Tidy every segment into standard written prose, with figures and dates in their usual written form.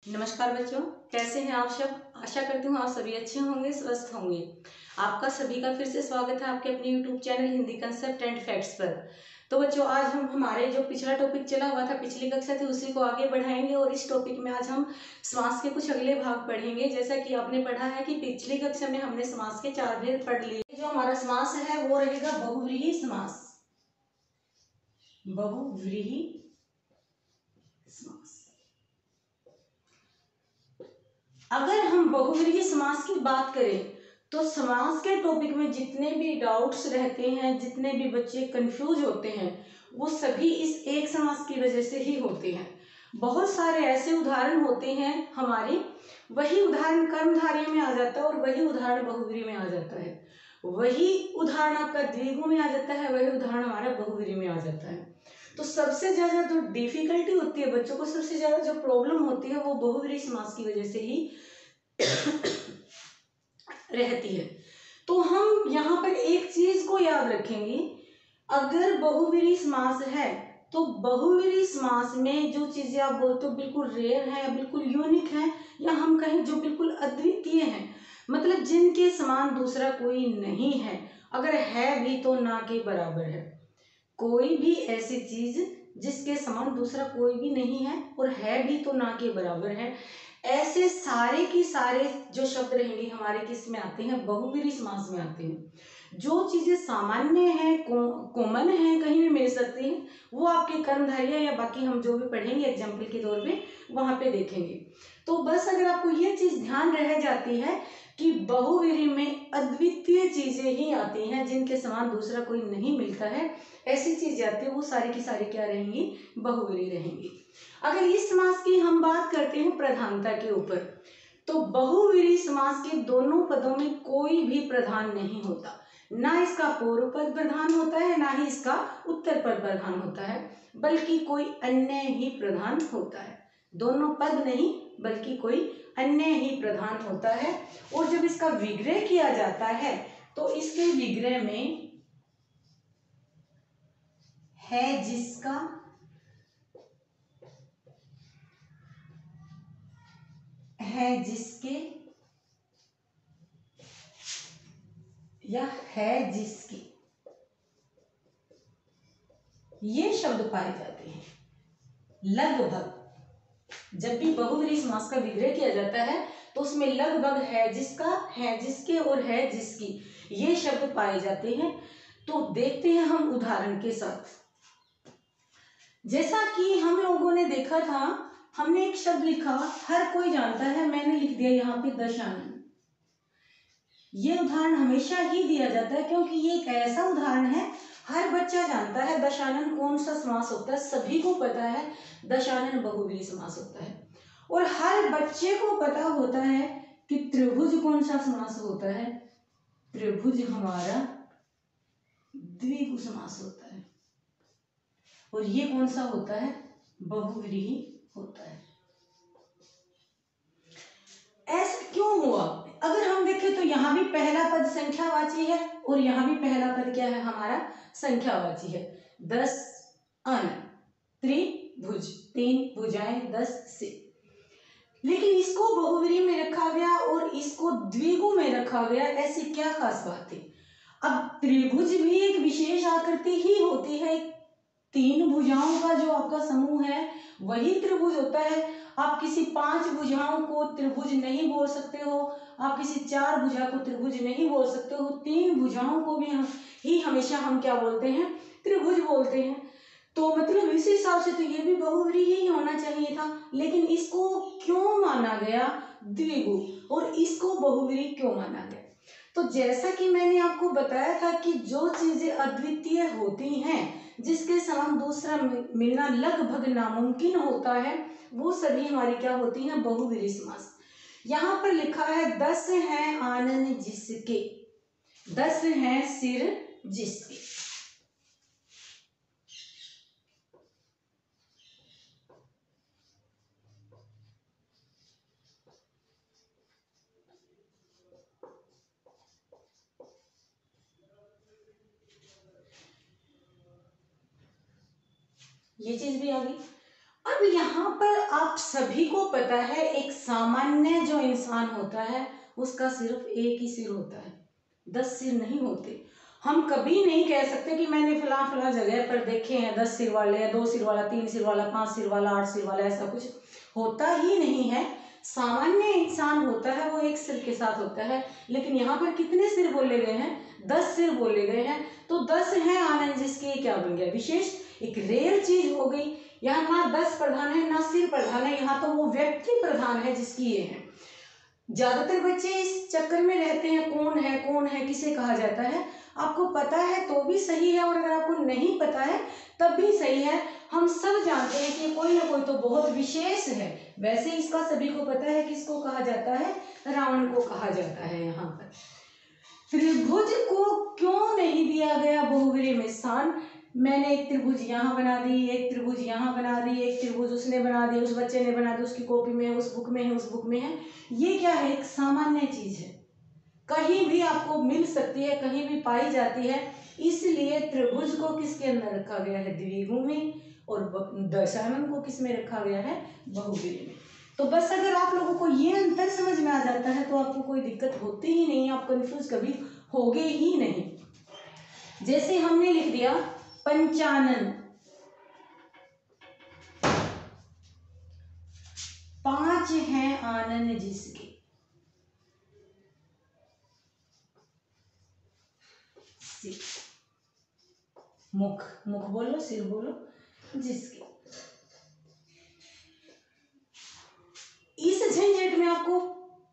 नमस्कार बच्चों, कैसे हैं आप सब। आशा करती हूँ आप सभी अच्छे होंगे, स्वस्थ होंगे। आपका सभी का फिर से स्वागत है आपके अपने YouTube channel Hindi concept and facts पर। तो बच्चों, आज हम हमारे जो पिछला टॉपिक चला हुआ था, पिछली कक्षा थी, उसी को आगे बढ़ाएंगे और इस टॉपिक में आज हम समास के कुछ अगले भाग पढ़ेंगे। जैसा कि आपने पढ़ा है कि पिछली कक्षा में हमने समास के 4 भेद पढ़ लिए। जो हमारा समास है वो रहेगा बहुव्रीहि समास। बहुव्रीहि समास। अगर हम बहुव्रीहि समास की बात करें तो समास के टॉपिक में जितने भी डाउट्स रहते हैं, जितने भी बच्चे कंफ्यूज होते हैं, वो सभी इस एक समास की वजह से ही होते हैं। बहुत सारे ऐसे उदाहरण होते हैं हमारे, वही उदाहरण कर्मधारय में आ जाता है और वही उदाहरण बहुव्रीहि में आ जाता है। वही उदाहरण आपका द्विगु में आ जाता है, वही उदाहरण हमारा बहुव्रीहि में आ जाता है। तो सबसे ज्यादा जो डिफिकल्टी होती है बच्चों को, सबसे ज्यादा जो प्रॉब्लम होती है वो बहुव्रीहि समास की वजह से ही रहती है। तो हम यहाँ पर एक चीज को याद रखेंगे, अगर बहुव्रीहि समास है तो बहुव्रीहि समास में जो चीजें आप बोलते हो बिल्कुल रेयर है, बिल्कुल यूनिक है, या हम कहें जो बिल्कुल अद्वितीय है, मतलब जिनके समान दूसरा कोई नहीं है, अगर है भी तो ना के बराबर है। कोई भी ऐसी चीज जिसके समान दूसरा कोई भी नहीं है और है भी तो ना के बराबर है, ऐसे सारे की सारे जो शब्द रहेंगे हमारे किस में आते हैं, बहुव्रीहि समास में आते हैं। जो चीजें सामान्य हैं, कॉमन हैं, कहीं भी मिल सकती हैं, वो आपके कर्मधारय या बाकी हम जो भी पढ़ेंगे एग्जाम्पल के तौर पे वहां पे देखेंगे। तो बस अगर आपको ये चीज ध्यान रह जाती है कि बहुव्रीहि में अद्वितीय चीजें ही आती हैं, जिनके समान दूसरा कोई नहीं मिलता है, ऐसी चीजें आती है, वो सारी की सारी क्या रहेंगी, बहुव्रीहि रहेंगी। अगर इस समास की हम बात करते हैं प्रधानता के ऊपर, तो बहुव्रीहि समास के दोनों पदों में कोई भी प्रधान नहीं होता। ना इसका पूर्व पद प्रधान होता है, ना ही इसका उत्तर पद प्रधान होता है, बल्कि कोई अन्य ही प्रधान होता है। दोनों पद नहीं बल्कि कोई अन्य ही प्रधान होता है। और जब इसका विग्रह किया जाता है तो इसके विग्रह में है जिसका, है जिसके, या है जिसकी, ये शब्द पाए जाते हैं। लगभग जब भी बहुव्रीहि समास का विग्रह किया जाता है तो उसमें लगभग है जिसका, है जिसके और है जिसकी, ये शब्द पाए जाते हैं। तो देखते हैं हम उदाहरण के साथ। जैसा कि हम लोगों ने देखा था, हमने एक शब्द लिखा, हर कोई जानता है, मैंने लिख दिया यहाँ पे दशानन। ये उदाहरण हमेशा ही दिया जाता है क्योंकि ये एक ऐसा उदाहरण है, हर बच्चा जानता है दशानन कौन सा समास होता है, सभी को पता है दशानन बहुव्रीहि समास होता है। और हर बच्चे को पता होता है कि त्रिभुज कौन सा समास होता है, त्रिभुज हमारा द्विगु समास होता है। और ये कौन सा होता है, बहुव्रीहि होता है। ऐसा क्यों हुआ? अगर हम देखें तो यहाँ भी पहला पद संख्यावाची है और यहाँ भी पहला पद क्या है हमारा, संख्यावाची है। 10 अन, त्रिभुज, 3 भुजाएं 10 से। लेकिन इसको बहुव्रीहि में रखा गया और इसको द्विगु में रखा गया, ऐसी क्या खास बात थी? अब त्रिभुज भी एक विशेष आकृति ही होती है, 3 भुजाओं का जो आपका समूह है वही त्रिभुज होता है। आप किसी 5 भुजाओं को त्रिभुज नहीं बोल सकते हो, आप किसी 4 भुजा को त्रिभुज नहीं बोल सकते हो, 3 भुजाओं को भी ही हमेशा हम क्या बोलते हैं, त्रिभुज बोलते हैं। तो मतलब इस हिसाब से तो ये भी बहुव्रीहि ही होना चाहिए था, लेकिन इसको क्यों माना गया द्विगु और इसको बहुव्रीहि क्यों माना गया? तो जैसा कि मैंने आपको बताया था कि जो चीजें अद्वितीय होती हैं, जिसके समान दूसरा मिलना लगभग नामुमकिन होता है, वो सभी हमारी क्या होती हैं, बहुव्रीहि समास। यहाँ पर लिखा है 10 है आनन जिसके, 10 है सिर जिसके। ये चीज भी आ गई। अब यहाँ पर आप सभी को पता है एक सामान्य जो इंसान होता है उसका सिर्फ एक ही सिर होता है, 10 सिर नहीं होते। हम कभी नहीं कह सकते कि मैंने फला फला जगह पर देखे हैं 10 सिर वाले या 2 सिर वाला, 3 सिर वाला, 5 सिर वाला, 8 सिर वाला, ऐसा कुछ होता ही नहीं है। सामान्य इंसान होता है वो एक सिर के साथ होता है। लेकिन यहाँ पर कितने सिर बोले गए हैं? 10 सिर बोले गए हैं। तो 10 है आनंद, जिसके क्या बन गया? विशेष, एक रेयर चीज हो गई। यहाँ ना 10 प्रधान है ना सिर प्रधान है, यहाँ तो वो व्यक्ति प्रधान है जिसकी ये है। ज्यादातर बच्चे इस चक्कर में रहते हैं कौन है कौन है, किसे कहा जाता है। आपको पता है तो भी सही है, और अगर आपको नहीं पता है तब भी सही है। हम सब जानते हैं कि कोई ना कोई तो बहुत विशेष है। वैसे इसका सभी को पता है किसको कहा जाता है? रावण को कहा जाता है। यहाँ पर त्रिभुज को क्यों नहीं दिया गया बहुवीरी में स्थान? मैंने एक त्रिभुज यहाँ बना दी, एक त्रिभुज यहाँ बना दी, एक त्रिभुज उसने बना दी, उस बच्चे ने बना दी, उसकी कॉपी में है, उस बुक में है, उस बुक में है। ये क्या है? एक सामान्य चीज है, कहीं भी आपको मिल सकती है, कहीं भी पाई जाती है। इसलिए त्रिभुज को किसके अंदर रखा गया है? द्विगु में। और दशानन को किस में रखा गया है? बहुवीरी में। तो बस अगर आप लोगों को ये अंतर समझ में आ जाता है तो आपको कोई दिक्कत होती ही नहीं, आप कंफ्यूज कभी होगे ही नहीं। जैसे हमने लिख दिया पंचानन, 5 हैं आनन जिसके। मुख, मुख बोलो, सिर बोलो, जिसके। इस झंझट में आपको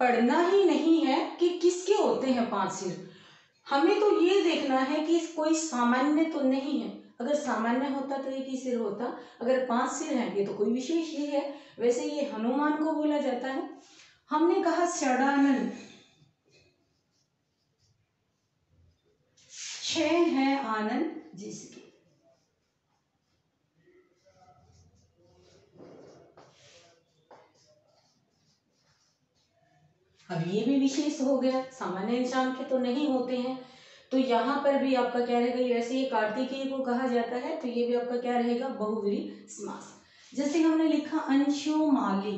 पढ़ना ही नहीं है कि किसके होते हैं 5 सिर। हमें तो ये देखना है कि कोई सामान्य तो नहीं है। अगर सामान्य होता तो एक ही सिर होता, अगर 5 सिर हैं ये तो कोई विशेष ही है। वैसे ये हनुमान को बोला जाता है। हमने कहा षडानन, 6 है आनन जिसके। अब ये भी विशेष हो गया, सामान्य इंसान के तो नहीं होते हैं। तो यहाँ पर भी आपका क्या रहेगा? वैसे ये कार्तिकेय को कहा जाता है तो ये भी आपका क्या रहेगा? बहुवीरी समास। जैसे हमने लिखा अंशुमाली,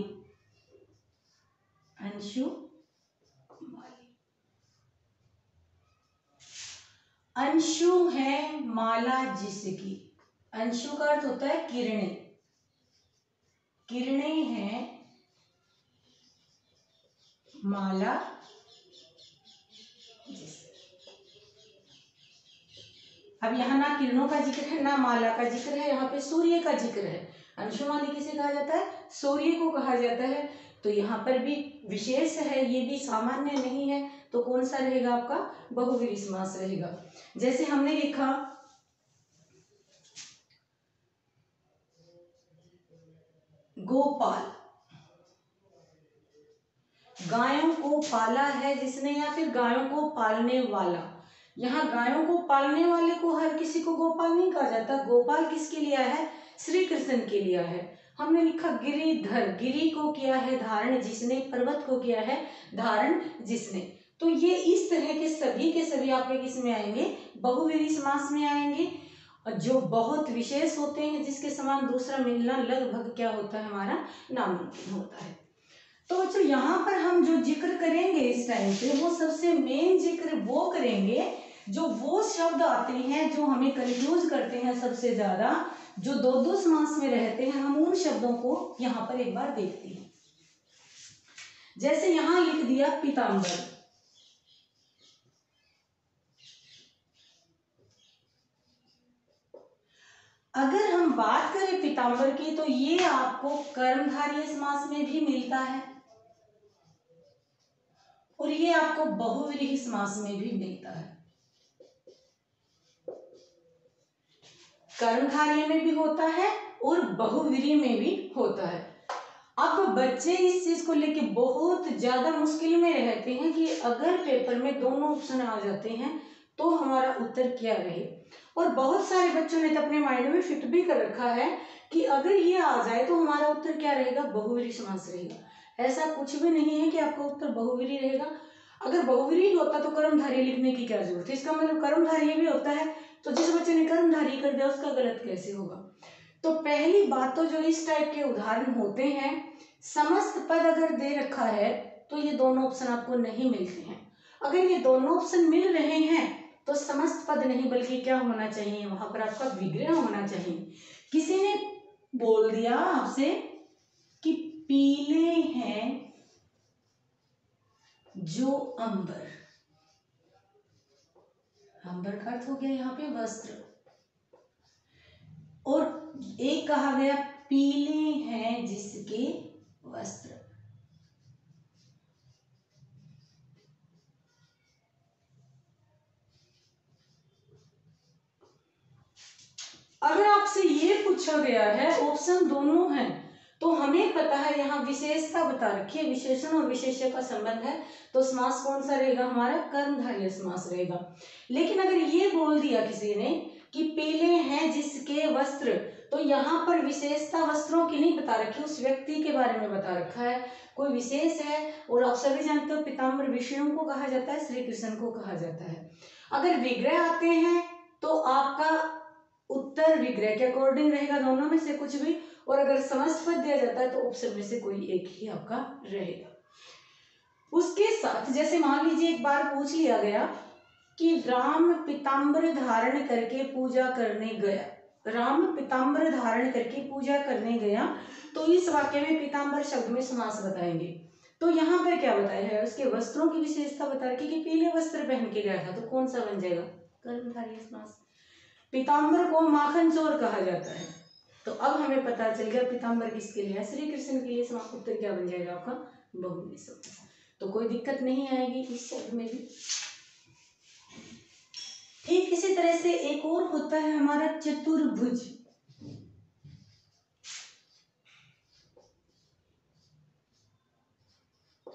अंशुमाली, अंशु है माला जिसकी। अंशु का अर्थ होता है किरणें, किरणें हैं माला जिसकी। अब यहाँ ना किरणों का जिक्र है ना माला का जिक्र है, यहाँ पे सूर्य का जिक्र है। अंशुमाली किसे कहा जाता है? सूर्य को कहा जाता है। तो यहाँ पर भी विशेष है, ये भी सामान्य नहीं है। तो कौन सा रहेगा आपका? बहुवीरी समास रहेगा। जैसे हमने लिखा गोपाल, गायों को पाला है जिसने, या फिर गायों को पालने वाला। यहाँ गायों को पालने वाले को हर किसी को गोपाल नहीं कहा जाता। गोपाल किसके लिए है? श्री कृष्ण के लिए है। हमने लिखा गिरिधर, गिरी को किया है धारण जिसने, पर्वत को किया है धारण जिसने। तो ये इस तरह के सभी आपके किस में आएंगे? बहुवीरी समास में आएंगे। जो बहुत विशेष होते हैं, जिसके समान दूसरा मिलना लगभग क्या होता है? हमारा नामुमकिन होता है। तो बच्चों यहाँ पर हम जो जिक्र करेंगे इस टाइम पे, वो सबसे मेन जिक्र वो करेंगे जो वो शब्द आते हैं जो हमें कंफ्यूज करते हैं सबसे ज्यादा, जो दो दो समास में रहते हैं। हम उन शब्दों को यहाँ पर एक बार देखते हैं। जैसे यहाँ लिख दिया पीताम्बर, अगर हम बात करें पीताम्बर की तो ये आपको कर्मधारय समास में भी मिलता है और ये आपको बहुव्रीहि समास में भी मिलता है। कर्मधारय में भी होता है और बहुव्रीहि में भी होता है। अब बच्चे इस चीज को लेके बहुत ज्यादा मुश्किल में रहते हैं कि अगर पेपर में दोनों ऑप्शन आ जाते हैं तो हमारा उत्तर क्या रहे। और बहुत सारे बच्चों ने तो अपने माइंड में फिट भी कर रखा है कि अगर ये आ जाए तो हमारा उत्तर क्या रहेगा? बहुव्रीहि समास रहेगा। ऐसा कुछ भी नहीं है कि आपका उत्तर बहुव्रीहि रहेगा। अगर बहुव्रीहि होता तो कर्मधारय लिखने की क्या जरूरत है? इसका मतलब कर्मधारय भी होता है, तो जिस बच्चे ने कर्मधारय कर दिया उसका गलत कैसे होगा? तो पहली बात तो जो इस टाइप के उदाहरण होते हैं, समस्त पद अगर दे रखा है तो ये दोनों ऑप्शन आपको नहीं मिलते हैं। अगर ये दोनों ऑप्शन मिल रहे हैं तो समस्त पद नहीं बल्कि क्या होना चाहिए, वहां पर आपका विग्रह होना चाहिए। किसी ने बोल दिया आपसे कि पीले हैं जो अंबर, अंबर का अर्थ हो गया यहाँ पे वस्त्र, और एक कहा गया पीले हैं जिसके वस्त्र। अगर आपसे ये पूछा गया है, ऑप्शन दोनों हैं, तो हमें पता है यहाँ विशेषता बता रखी है, विशेषण और विशेष्य का संबंध है, तो समास कौन सा रहेगा हमारा, कर्मधारय समास रहेगा। लेकिन अगर ये बोल दिया किसी ने कि पीले हैं जिसके वस्त्र, तो यहाँ पर विशेषता वस्त्रों की नहीं बता रखी, उस व्यक्ति के बारे में बता रखा है, कोई विशेष है। और आप सभी जानते हो पीताम्बर विष्णु को कहा जाता है, श्री कृष्ण को कहा जाता है। अगर विग्रह आते हैं तो आपका उत्तर विग्रह के अकॉर्डिंग रहेगा, दोनों में से कुछ भी। और अगर समस्त पद दिया जाता है तो ऑप्शन में से कोई एक ही आपका रहेगा। उसके साथ जैसे मान लीजिए एक बार पूछ लिया गया कि राम पीताम्बर धारण करके पूजा करने गया, राम पीताम्बर धारण करके पूजा करने गया, तो इस वाक्य में पीताम्बर शब्द में समास बताएंगे। तो यहाँ पर क्या बताया है, उसके वस्त्रों की विशेषता बता रखी कि पीले वस्त्र पहन के गया था, तो कौन सा बन जाएगा, कर्मधारय समास। पीताम्बर को माखन चोर कहा जाता है, तो अब हमें पता चल गया पीताम्बर किसके लिए है, श्री कृष्ण के लिए। समास उत्तर क्या बन जाएगा आपका, बहुव्रीहि समास। तो कोई दिक्कत नहीं आएगी इस शब्द में भी। ठीक इसी तरह से एक और होता है हमारा चतुर्भुज।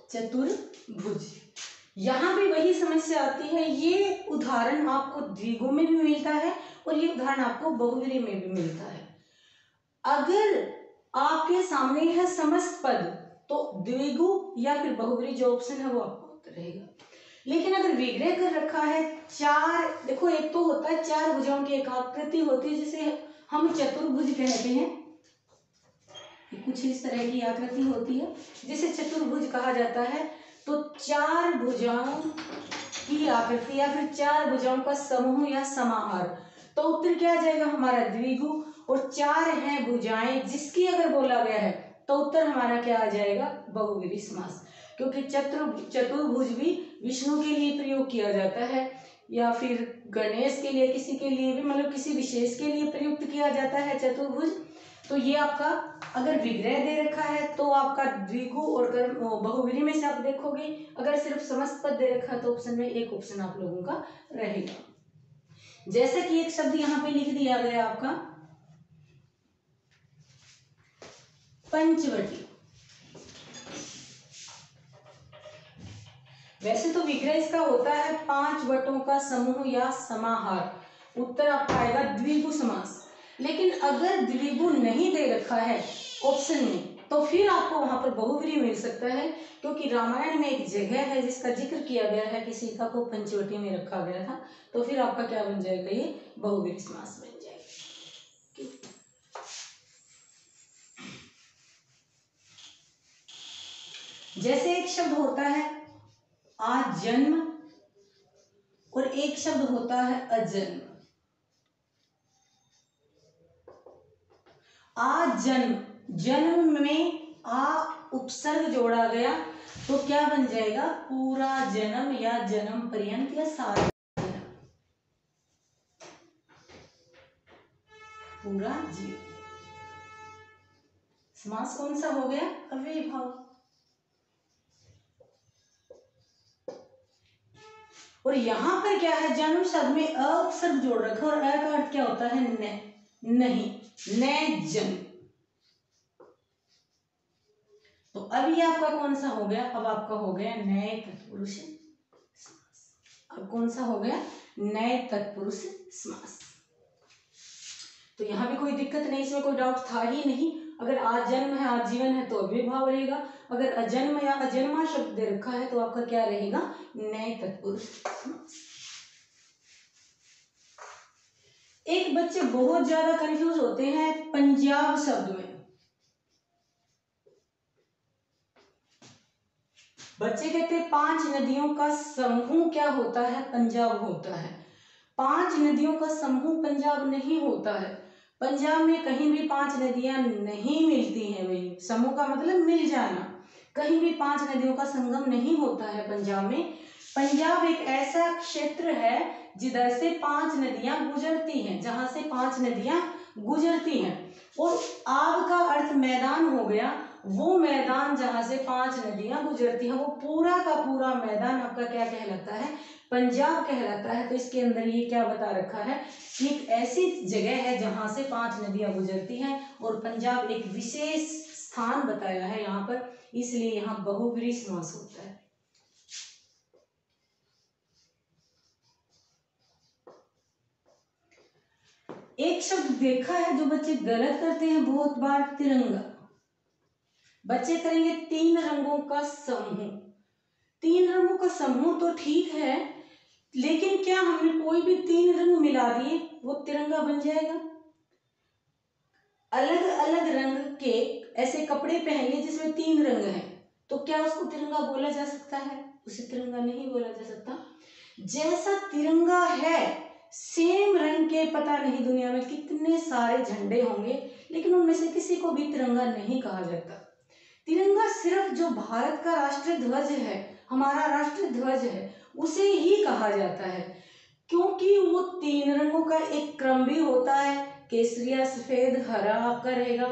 चतुर्भुज, यहाँ भी वही समस्या आती है। ये उदाहरण आपको द्विगु में भी मिलता है और ये उदाहरण आपको बहुव्रीहि में भी मिलता है। अगर आपके सामने है समस्त पद तो द्विगु या फिर बहुव्रीहि जो ऑप्शन है वो आपको उत्तर रहेगा। लेकिन अगर विग्रह कर रखा है चार, देखो एक तो होता है चार भुजाओं की एक आकृति होती है जिसे हम चतुर्भुज कहते हैं, कुछ इस तरह की आकृति होती है जिसे चतुर्भुज कहा जाता है। तो चार भुजाओं की आकृति या फिर चार भुजाओं का समूह या समाहार, तो उत्तर क्या आ जाएगा हमारा द्विगु। और चार हैं भुजाएं जिसकी अगर बोला गया है तो उत्तर हमारा क्या आ जाएगा, बहुव्रीहि समास। क्योंकि चतुर्भुज भी विष्णु के लिए प्रयोग किया जाता है या फिर गणेश के लिए, किसी के लिए भी, मतलब किसी विशेष के लिए प्रयुक्त किया जाता है चतुर्भुज। तो ये आपका अगर विग्रह दे रखा है तो आपका द्विगु और बहुव्रीहि में से आप देखोगे। अगर सिर्फ समस्त पद दे रखा है तो ऑप्शन में एक ऑप्शन आप लोगों का रहेगा। जैसे कि एक शब्द यहाँ पे लिख दिया गया आपका पंचवटी। वैसे तो विग्रह इसका होता है पांच वटों का समूह या समाहार, उत्तर आपका आएगा द्विगु समास। लेकिन अगर द्विगु नहीं दे रखा है ऑप्शन में तो फिर आपको वहां पर बहुव्रीहि मिल सकता है, क्योंकि रामायण में एक जगह है जिसका जिक्र किया गया है कि सीता को पंचवटी में रखा गया था, तो फिर आपका क्या बन जाएगा, ये बहुव्रीहि समास बन जाएगा। जैसे एक शब्द होता है आजन्म और एक शब्द होता है अजन्म। आजन्म, जन्म में आ उपसर्ग जोड़ा गया तो क्या बन जाएगा, पूरा जन्म या जन्म पर्यंत या सारा जन्म, पूरा जीवन। समास कौन सा हो गया, अव्ययीभाव। और यहां पर क्या है, जन्म शब्द में अ उपसर्ग जोड़ रखा और अ का अर्थ क्या होता है, न, नहीं, न जन्म। तो अब ये आपका कौन सा हो गया, अब आपका हो गया नए तत्पुरुष समास। अब कौन सा हो गया, नए तत्पुरुष समास। तो यहाँ भी कोई दिक्कत नहीं, इसमें कोई डाउट था ही नहीं। अगर आजन्म है आजीवन है तो अव्ययीभाव रहेगा, अगर अजन्म या अजन्मा शब्द दे रखा है तो आपका क्या रहेगा, नए तत्पुरुष समास। एक बच्चे बहुत ज्यादा कंफ्यूज होते हैं पंजाब शब्द में। बच्चे कहते हैं 5 नदियों का समूह क्या होता है? पंजाब होता है। 5 नदियों का समूह पंजाब नहीं होता है। पंजाब में कहीं भी 5 नदियां नहीं मिलती हैं। भाई समूह का मतलब मिल जाना, कहीं भी 5 नदियों का संगम नहीं होता है पंजाब में। पंजाब एक ऐसा क्षेत्र है जिधर से 5 नदियां गुजरती हैं, जहां से 5 नदियां गुजरती हैं। और आब का अर्थ मैदान हो गया, वो मैदान जहां से 5 नदियां गुजरती हैं, वो पूरा का पूरा मैदान आपका क्या कहलाता है? पंजाब कहलाता है। तो इसके अंदर ये क्या बता रखा है कि एक ऐसी जगह है जहां से 5 नदियां गुजरती हैं, और पंजाब एक विशेष स्थान बताया है यहाँ पर, इसलिए यहाँ बहुव्रीहि समास होता है। एक शब्द देखा है जो बच्चे गलत करते हैं बहुत बार, तिरंगा। बच्चे करेंगे 3 रंगों का समूह। 3 रंगों का समूह तो ठीक है, लेकिन क्या हमने कोई भी 3 रंग मिला दिए वो तिरंगा बन जाएगा? अलग अलग रंग के ऐसे कपड़े पहनिए जिसमें 3 रंग हैं, तो क्या उसको तिरंगा बोला जा सकता है? उसे तिरंगा नहीं बोला जा सकता। जैसा तिरंगा है, सेम रंग के पता नहीं दुनिया में कितने सारे झंडे होंगे, लेकिन उनमें से किसी को भी तिरंगा नहीं कहा जाता। तिरंगा सिर्फ जो भारत का राष्ट्रीय ध्वज है, हमारा राष्ट्रीय ध्वज है, उसे ही कहा जाता है, क्योंकि वो 3 रंगों का एक क्रम भी होता है। केसरिया, सफेद, हरा आपका रहेगा।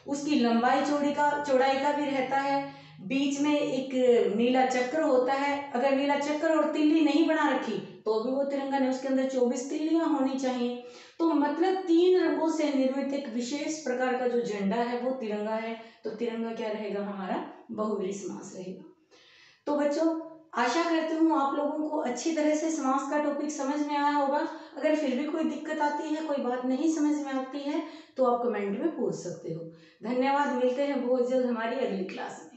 उसकी लंबाई चौड़ाई का भी रहता है। बीच में एक नीला चक्र होता है। अगर नीला चक्र और तिल्ली नहीं बना रखी तो भी वो तिरंगा नहीं, उसके अंदर 24 तिल्लियां होनी चाहिए। तो मतलब 3 रंगों से निर्मित एक विशेष प्रकार का जो झंडा है वो तिरंगा है। तो तिरंगा क्या रहेगा? हमारा बहुव्रीहि समास रहेगा। तो बच्चों, आशा करती हूँ आप लोगों को अच्छी तरह से समास का टॉपिक समझ में आया होगा। अगर फिर भी कोई दिक्कत आती है, कोई बात नहीं समझ में आती है, तो आप कमेंट में पूछ सकते हो। धन्यवाद। मिलते हैं बहुत जल्द हमारी अगली क्लास में।